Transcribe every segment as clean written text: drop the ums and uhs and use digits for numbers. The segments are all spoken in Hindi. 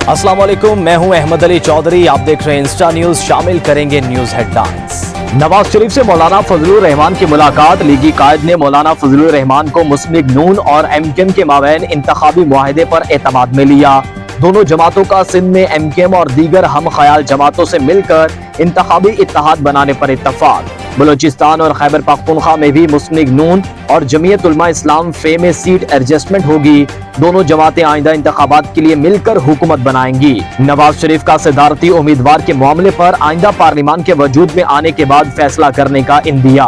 अस्सलाम वालेकुम, मैं हूं अहमद अली चौधरी। आप देख रहे हैं इंस्टा न्यूज। शामिल करेंगे न्यूज हेडलाइंस। नवाज शरीफ से मौलाना फजलुर रहमान की मुलाकात। लीगी कायद ने मौलाना फजलुर रहमान को मुस्लिम लीग नून और एमकेएम के माबैन इंतखाबी मुआहदे पर एतमाद में लिया। दोनों जमातों का सिंध में एमकेएम और दीगर हम ख्याल जमातों से मिलकर इंतखाबी इत्तेहाद बनाने पर इत्तफाक। बलोचिस्तान और खैबर पख्तूनख्वा में भी मुस्लिम लीग नून और जमीयत उलमा इस्लाम फे में सीट एडजस्टमेंट होगी। दोनों जमातें आइंदा इंतखाबात के लिए मिलकर हुकूमत बनाएंगी। नवाज शरीफ का सदारती उम्मीदवार के मामले पर आइंदा पार्लियामान के वजूद में आने के बाद फैसला करने का इंदिया।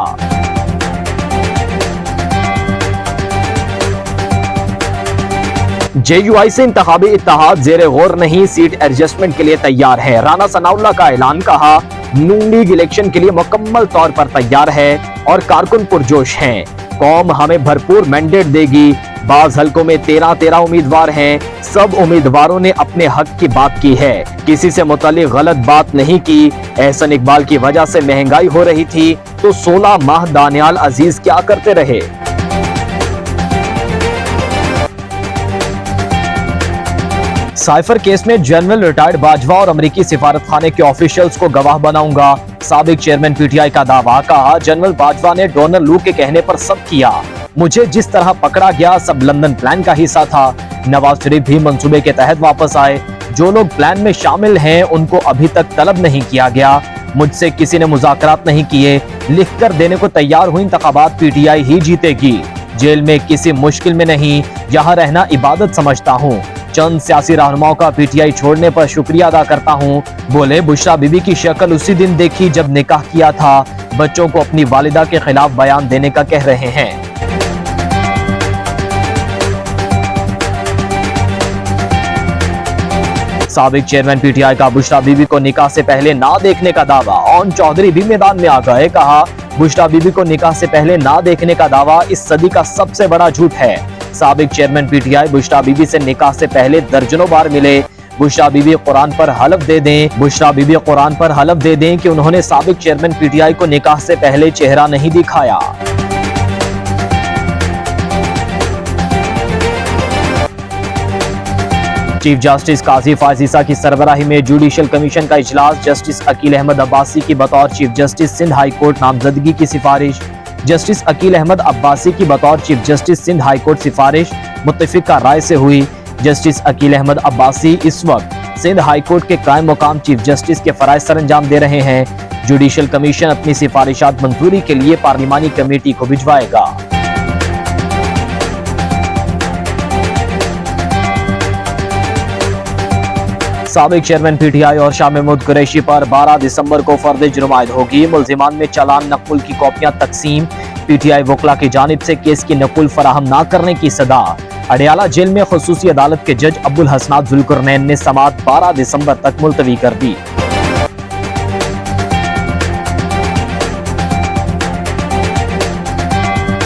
JUI से इंतखाबी इत्तेहाद जेर गौर नहीं, सीट एडजस्टमेंट के लिए तैयार है। राना सनाउल्लाह का ऐलान। कहा, नून लीग इलेक्शन के लिए मुकम्मल तौर पर तैयार है और कारकुन पुरजोश हैं। कौम हमें भरपूर मैंडेट देगी। बाज हलकों में 13 उम्मीदवार हैं। सब उम्मीदवारों ने अपने हक की बात की है, किसी से मुताल्लिक गलत बात नहीं की। एहसन इकबाल की वजह से महंगाई हो रही थी तो 16 माह दानियाल अजीज क्या करते रहे। साइफर केस में जनरल रिटायर्ड बाजवा और अमेरिकी सिफारत खाने के ऑफिशियल्स को गवाह बनाऊंगा। साबिक चेयरमैन PTI का दावा। कहा, जनरल बाजवा ने डोनाल्ड लू के कहने पर सब किया। मुझे जिस तरह पकड़ा गया सब लंदन प्लान का हिस्सा था। नवाज शरीफ भी मंसूबे के तहत वापस आए। जो लोग प्लान में शामिल हैं उनको अभी तक तलब नहीं किया गया। मुझसे किसी ने मुज़ाकरात नहीं किए। लिख कर देने को तैयार हुई। इंतखाबात PTI ही जीतेगी। जेल में किसी मुश्किल में नहीं, यहाँ रहना इबादत समझता हूँ। चंद सियासी रहनुमाओं का PTI छोड़ने पर शुक्रिया अदा करता हूँ। बोले, बुशरा बीबी की शक्ल उसी दिन देखी जब निकाह किया था। बच्चों को अपनी वालिदा के खिलाफ बयान देने का कह रहे हैं। साबिक चेयरमैन PTI का बुशरा बीबी को निकाह से पहले ना देखने का दावा। ओन चौधरी भी मैदान में आ गए। कहा, बुशरा बीबी को निकाह से पहले ना देखने का दावा इस सदी का सबसे बड़ा झूठ है। साबिक चेयरमैन PTI बुशरा बीबी से निकाह से पहले दर्जनों बार मिले। बुशरा बीबी कुरान पर हलफ दे दें। बुशरा बीबी कुरान पर हलफ दे दें कि उन्होंने साबिक चेयरमैन PTI को निकाह से पहले चेहरा नहीं दिखाया। चीफ जस्टिस काजी फायज ईसा की सरबराही में जुडिशियल कमीशन का इजलास। जस्टिस अकील अहमद अब्बासी की बतौर chief justice Sindh high court नामजदगी की सिफारिश। जस्टिस अकील अहमद अब्बासी की बतौर chief justice Sindh high court सिफारिश मुत्तफिका राय से हुई। जस्टिस अकील अहमद अब्बासी इस वक्त सिंध हाई कोर्ट के कायम मुकाम चीफ जस्टिस के फराइज सर अंजाम दे रहे हैं। जुडिशियल कमीशन अपनी सिफारिशात मंजूरी के लिए पार्लिमानी कमेटी को भिजवाएगा। साबिक चेयरमैन PTI और शाह महमूद कुरैशी पर 12 दिसंबर को फर्द जुर्मायद होगी। मुल्जिमान में चालान नकुल की कॉपियां तकसीम। PTI वकला की जानिब से केस की नकुल फराहम न करने की सदा। अडियाला जेल में खुसूसी अदालत के जज अब्दुल हसनात जुल्करनैन ने समाअत 12 दिसंबर तक मुलतवी कर दी।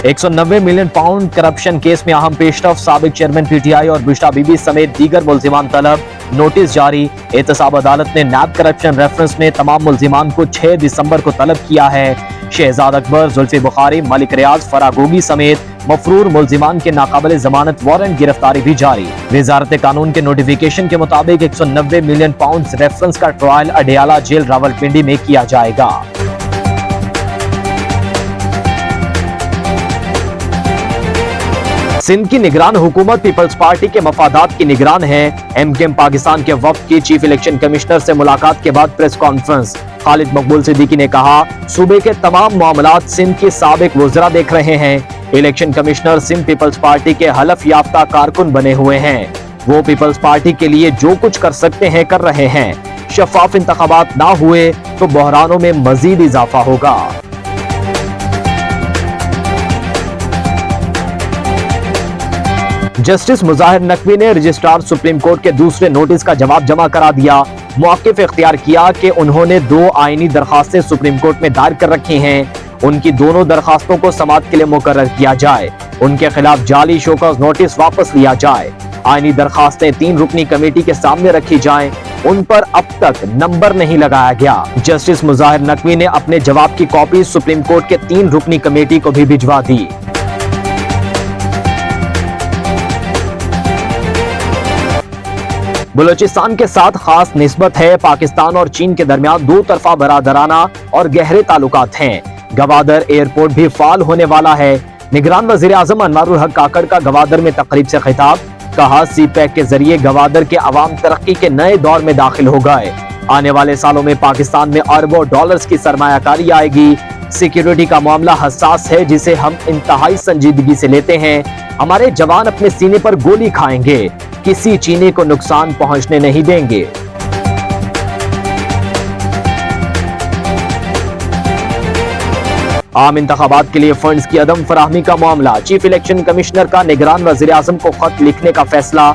£190 मिलियन करप्शन केस में अहम पेशरफ। साबिक चेयरमैन PTI और बुशरा बीबी समेत दीगर मुल्जिमान तलब। नोटिस जारी। एहतसाब अदालत ने नैब करप्शन रेफरेंस में तमाम मुल्जिमान को 6 दिसंबर को तलब किया है। शहजाद अकबर, जुल्फी बुखारी, मलिक रियाज, फरागोगी समेत मफरूर मुल्जिमान के नाकाबिल जमानत वारंट गिरफ्तारी भी जारी। वजारत कानून के नोटिफिकेशन के मुताबिक £190 मिलियन रेफरेंस का ट्रायल अडियाला जेल रावलपिंडी में किया जाएगा। सिंध की निगरान हुकूमत पीपल्स पार्टी के मफादात की निगरान है। एमकेएम पाकिस्तान के वफ्द की चीफ इलेक्शन कमिश्नर से मुलाकात के बाद प्रेस कॉन्फ्रेंस। खालिद मकबूल सिद्दीकी ने कहा, सूबे के तमाम मामलात सिंध के साबिक वज़रा देख रहे हैं। Election commissioner Sindh people's party के हलफ याफ्ता कारकुन बने हुए हैं। वो पीपल्स पार्टी के लिए जो कुछ कर सकते हैं कर रहे हैं। शफाफ इंतखाबात ना हुए तो बहरानों में मजीद इजाफा होगा। जस्टिस मुजाहिर नकवी ने रजिस्ट्रार सुप्रीम कोर्ट के दूसरे नोटिस का जवाब जमा करा दिया। मौक़िफ़ इख्तियार किया कि उन्होंने 2 आईनी दरखास्तें सुप्रीम कोर्ट में दायर कर रखी हैं। उनकी दोनों दरखास्तों को समाअत के लिए मुकर्रर किया जाए। उनके खिलाफ जाली शोकॉज नोटिस वापस लिया जाए। आईनी दरखास्तें 3 रुकनी कमेटी के सामने रखी जाएं। उन पर अब तक नंबर नहीं लगाया गया। जस्टिस मुजाहिर नकवी ने अपने जवाब की कॉपी सुप्रीम कोर्ट के 3 रुकनी कमेटी को भी भिजवा दी। बलूचिस्तान के साथ खास निस्बत है। पाकिस्तान और चीन के दरमियान दो तरफा बरादराना और गहरे ताल्लुकात हैं। गवादर एयरपोर्ट भी फाल होने वाला है। निगरान वजीर आजम अनवारुल हक काकड़ का गवादर में तकरीब से खिताब, कहा सीपैक के जरिए गवादर के अवाम तरक्की के नए दौर में दाखिल हो गए। आने वाले सालों में पाकिस्तान में अरबों डॉलर्स की सरमायाकारी आएगी। सिक्योरिटी का मामला हसास है जिसे हम इंतहाई संजीदगी से लेते हैं। हमारे जवान अपने सीने पर गोली खाएंगे, किसी चीनी को नुकसान पहुंचने नहीं देंगे। आम इंतखाबात के लिए फंड्स की अदम फराहमी का मामला, चीफ इलेक्शन कमिश्नर का निगरान वजीर आजम को खत लिखने का फैसला।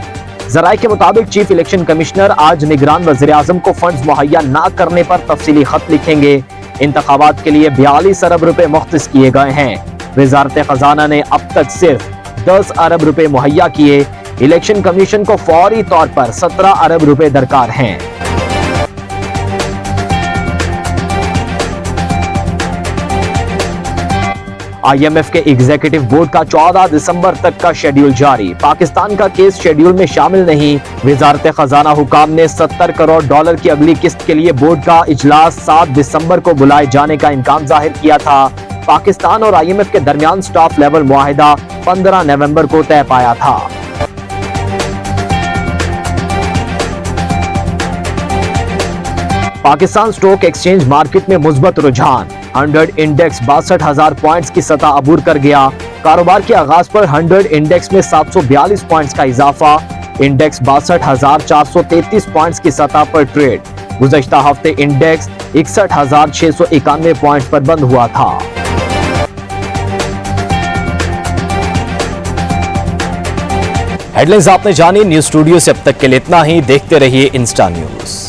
जराये के मुताबिक चीफ इलेक्शन कमिश्नर आज निगरान वजीर आजम को फंड्स मुहैया न करने पर तफसीली खत लिखेंगे। इंतखाबात के लिए 42 अरब रुपए मुख्तस किए गए हैं। वजारत खजाना ने अब तक सिर्फ 10 अरब रुपए मुहैया किए। इलेक्शन कमीशन को फौरी तौर पर 17 अरब रुपए दरकार हैं। IMF के एग्जीक्यूटिव बोर्ड का 14 दिसंबर तक का शेड्यूल जारी। पाकिस्तान का केस शेड्यूल में शामिल नहीं। वजारत खजाना हुकाम ने 70 करोड़ डॉलर की अगली किस्त के लिए बोर्ड का इजलास 7 दिसंबर को बुलाए जाने का इम्कान जाहिर किया था। पाकिस्तान और IMF के दरमियान स्टाफ लेवल मुआहिदा 15 नवंबर को तय पाया था। पाकिस्तान स्टॉक एक्सचेंज मार्केट में मुस्बत रुझान। 100 इंडेक्स 62,000 पॉइंट्स की सतह अबूर कर गया। कारोबार के आगाज पर 100 इंडेक्स में 742 पॉइंट्स का इजाफा। इंडेक्स 62,433 पॉइंट्स की सतह पर ट्रेड। गुज़श्ता हफ्ते इंडेक्स 61,691 पॉइंट्स पर बंद हुआ था। हेडलाइंस आपने जानी। न्यूज स्टूडियो से अब तक के लिए इतना ही। देखते रहिए इंस्टा न्यूज।